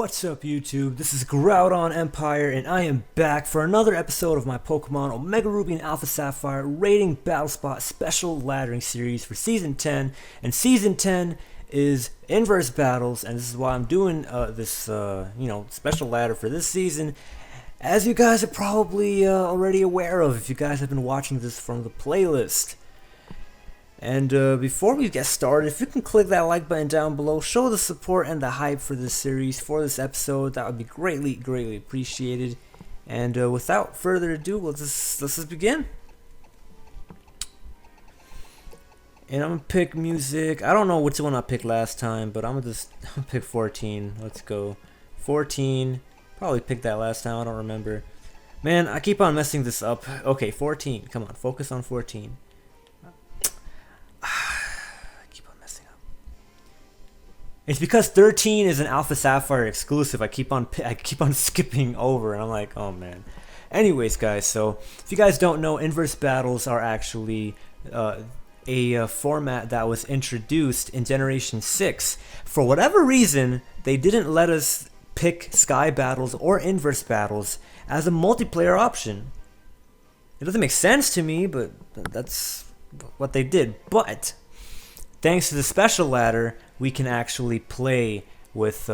What's up YouTube? This is Groudon Empire and I am back for another episode of my Pokemon Omega Ruby and Alpha Sapphire Rating Battle Spot Special Laddering Series for Season 10. And Season 10 is Inverse Battles, and this is why I'm doing this special ladder for this season. As you guys are probably already aware of if you guys have been watching this from the playlist. And before we get started, if you can click that like button down below, show the support and the hype for this series, for this episode, that would be greatly appreciated. And without further ado, let's just begin. And I'm gonna pick music. I don't know which one I picked last time, but I'm gonna pick 14. Let's go. 14. Probably picked that last time, I don't remember. Man, I keep on messing this up. Okay, 14. Come on, focus on 14. It's because 13 is an Alpha Sapphire exclusive. I keep on skipping over, and I'm like, oh man. Anyways, guys, so if you guys don't know, inverse battles are actually a format that was introduced in Generation 6. For whatever reason, they didn't let us pick Sky battles or inverse battles as a multiplayer option. It doesn't make sense to me, but that's what they did. But thanks to the special ladder, we can actually play with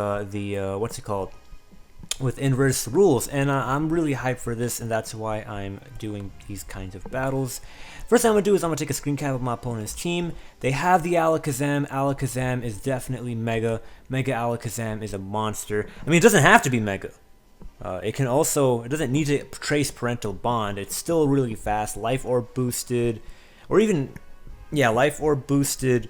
with inverse rules, and I'm really hyped for this, and that's why I'm doing these kinds of battles. First thing I'm gonna do is I'm gonna take a screen cap of my opponent's team. They have the Alakazam. Alakazam is definitely Mega. Mega Alakazam is a monster. I mean, it doesn't have to be Mega. It doesn't need to trace parental bond. It's still really fast, life orb boosted, or even, yeah, life orb boosted.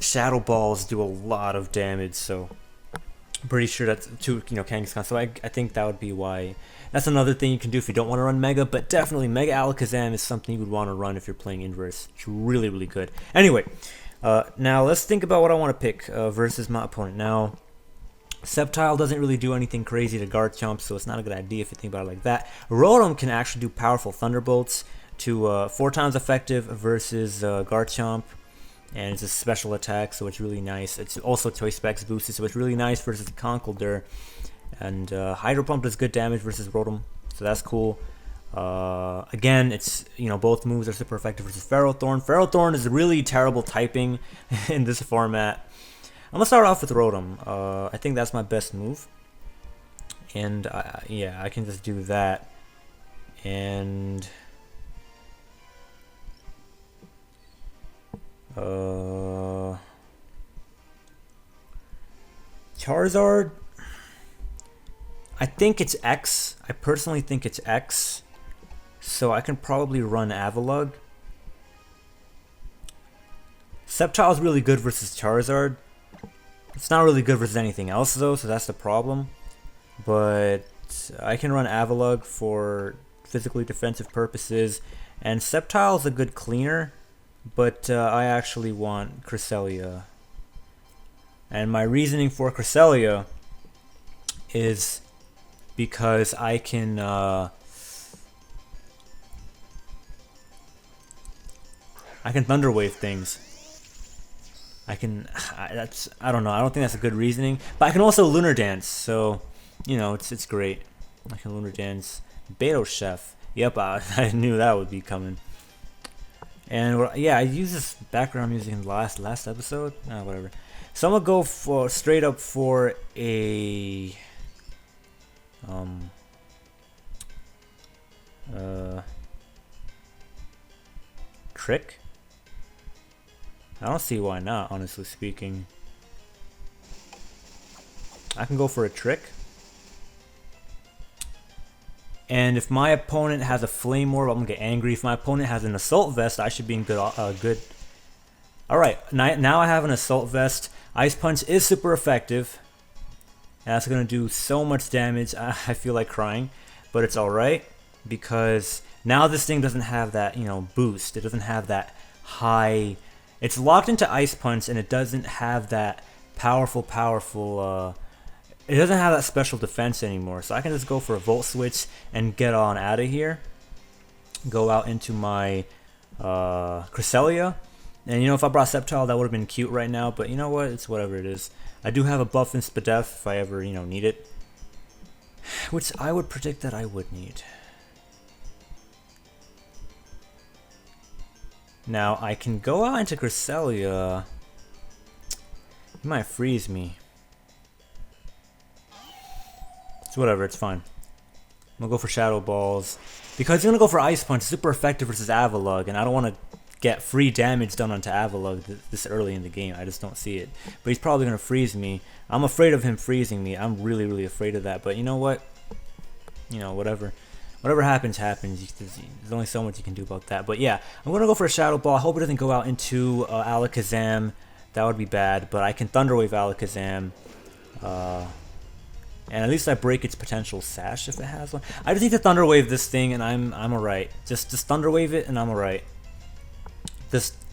Shadow balls do a lot of damage, so I'm pretty sure that's Kangaskhan. So I think that would be why. That's another thing you can do if you don't want to run Mega, but definitely Mega Alakazam is something you would want to run if you're playing inverse. It's really good. Anyway, now let's think about what I want to pick versus my opponent. Now, Sceptile doesn't really do anything crazy to Garchomp, so it's not a good idea if you think about it like that. Rotom can actually do powerful Thunderbolts to 4 times effective versus Garchomp. And it's a special attack, so it's really nice. It's also Toy Specs boosted, so it's really nice versus Conkeldurr. And Hydro Pump does good damage versus Rotom, so that's cool. Again, it's both moves are super effective versus Ferrothorn. Ferrothorn is really terrible typing in this format. I'm gonna start off with Rotom. I think that's my best move, and yeah, I can just do that. And Charizard, I think it's X. I personally think it's X, so I can probably run Avalugg. Sceptile is really good versus Charizard. It's not really good versus anything else though, so that's the problem. But I can run Avalugg for physically defensive purposes, and Sceptile is a good cleaner. But I actually want Cresselia. And my reasoning for Cresselia is because I can Thunder Wave things. I don't know. I don't think that's a good reasoning. But I can also Lunar Dance, so it's great. I can Lunar Dance. Beto Chef. Yep, I knew that would be coming. And yeah, I used this background music in the last episode. Whatever. So I'm gonna go for straight up for a trick. I don't see why not, honestly speaking. I can go for a trick. And if my opponent has a Flame Orb, I'm going to get angry. If my opponent has an Assault Vest, I should be in good. Alright, now I have an Assault Vest. Ice Punch is super effective. And that's going to do so much damage, I feel like crying. But it's alright, because now this thing doesn't have that, boost. It doesn't have that high. It's locked into Ice Punch, and it doesn't have that powerful, it doesn't have that special defense anymore, so I can just go for a Volt Switch and get on out of here. Go out into my Cresselia. And if I brought Sceptile, that would have been cute right now, but you know what? It's whatever it is. I do have a buff in Spadef if I ever, you know, need it. Which I would predict that I would need. Now, I can go out into Cresselia. He might freeze me. It's whatever, it's fine. I'm gonna go for Shadow Balls. Because he's gonna go for Ice Punch, super effective versus Avalugg, and I don't want to get free damage done onto Avalugg this early in the game. I just don't see it. But he's probably gonna freeze me. I'm afraid of him freezing me. I'm really, really afraid of that. But you know what? You know, whatever happens, happens. There's only so much you can do about that. But yeah, I'm gonna go for a Shadow Ball. I hope it doesn't go out into Alakazam. That would be bad. But I can Thunder Wave Alakazam. And at least I break its potential sash if it has one. I just need to Thunder Wave this thing and I'm alright. Just Thunder Wave it and I'm alright.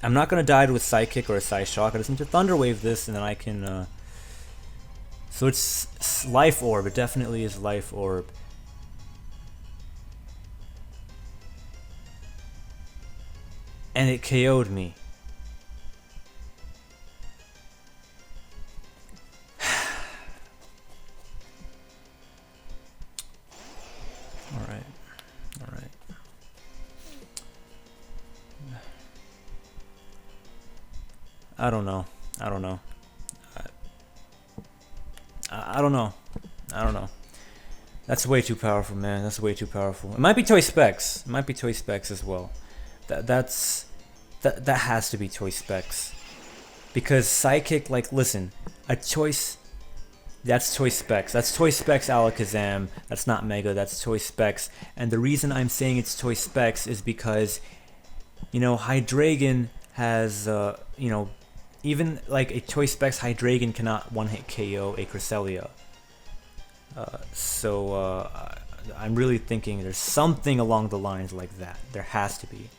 I'm not gonna die to a Psychic or a Psyshock. I just need to Thunder Wave this and then I can so it's Life Orb. It definitely is Life Orb. And it KO'd me. Alright. I don't know. I don't know. That's way too powerful, man. That's way too powerful. It might be Toy Specs. It might be Toy Specs as well. That has to be Toy Specs. Because Psychic, like, listen, a choice. That's Toy Specs. That's Toy Specs Alakazam. That's not Mega. That's Toy Specs. And the reason I'm saying it's Toy Specs is because, you know, Hydreigon has, you know, even like a Toy Specs Hydreigon cannot one-hit KO a Cresselia. So I'm really thinking there's something along the lines like that. There has to be.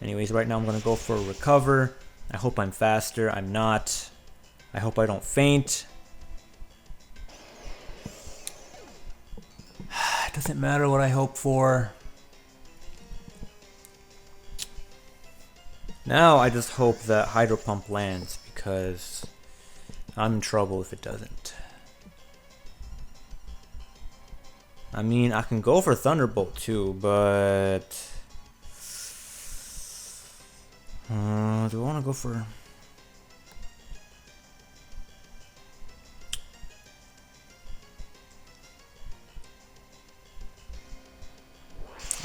Anyways, right now I'm going to go for a Recover. I hope I'm faster. I'm not. I hope I don't faint. It doesn't matter what I hope for. Now I just hope that Hydro Pump lands because I'm in trouble if it doesn't. I mean, I can go for Thunderbolt too, but do I want to go for?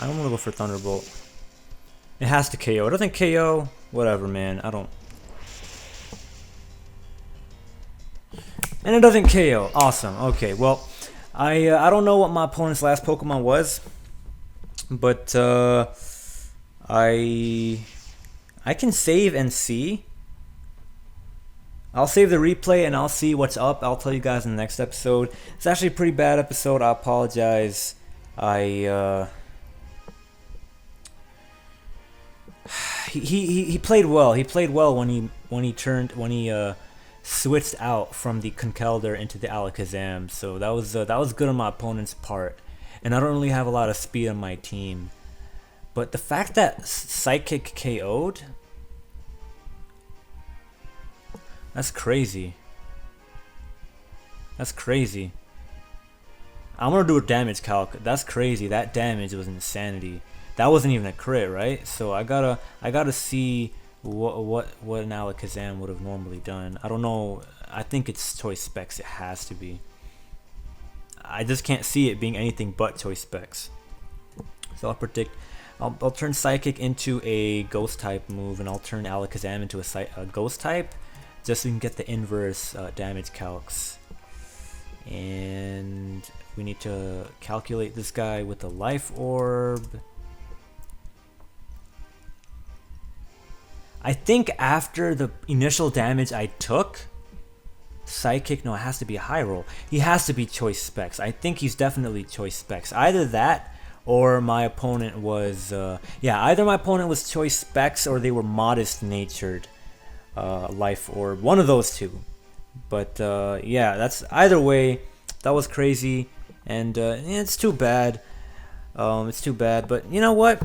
I don't want to go for Thunderbolt. It has to KO. It doesn't KO. Whatever, man. I don't. And it doesn't KO. Awesome. Okay. Well, I don't know what my opponent's last Pokemon was, but I can save and see. I'll save the replay and I'll see what's up. I'll tell you guys in the next episode. It's actually a pretty bad episode. I apologize. He played well. He played well when he switched out from the Conkeldurr into the Alakazam. So that was good on my opponent's part. And I don't really have a lot of speed on my team. But the fact that Psychic KO'd, that's crazy. That's crazy. I'm gonna do a damage calc. That's crazy. That damage was insanity. That wasn't even a crit, right? So I gotta see what an Alakazam would have normally done. I don't know. I think it's Toy Specs. It has to be. I just can't see it being anything but Toy Specs. So I'll predict. I'll turn Psychic into a Ghost type move, and I'll turn Alakazam into a Ghost type, just so we can get the inverse damage calcs. And we need to calculate this guy with the Life Orb. I think after the initial damage I took, Psychic, no, it has to be a high roll. He has to be Choice Specs. I think he's definitely Choice Specs. Either that or my opponent was, either my opponent was Choice Specs or they were Modest Natured Life Orb. One of those two. But yeah, that's either way. That was crazy. And it's too bad. It's too bad. But you know what?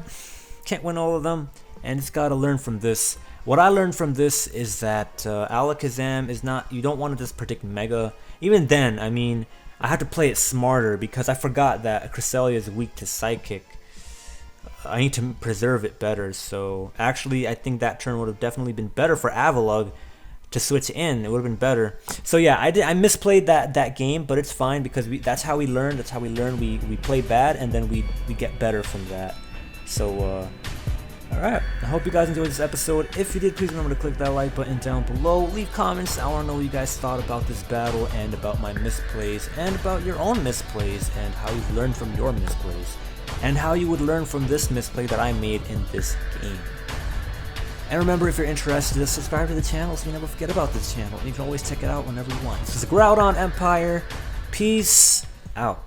Can't win all of them. and it's got to learn from this. What I learned from this is that Alakazam is not, you don't want to just predict Mega. Even then, I mean, I had to play it smarter because I forgot that Cresselia is weak to Psychic. I need to preserve it better, so actually I think that turn would have definitely been better for Avalugg to switch in. It would have been better. So yeah, I misplayed that game, but it's fine because that's how we learn. That's how we learn. We play bad and then we get better from that. So alright, I hope you guys enjoyed this episode. If you did, please remember to click that like button down below. Leave comments. I want to know what you guys thought about this battle and about my misplays and about your own misplays and how you've learned from your misplays and how you would learn from this misplay that I made in this game. And remember, if you're interested, to subscribe to the channel so you never forget about this channel. And you can always check it out whenever you want. This is Groudon Empire. Peace out.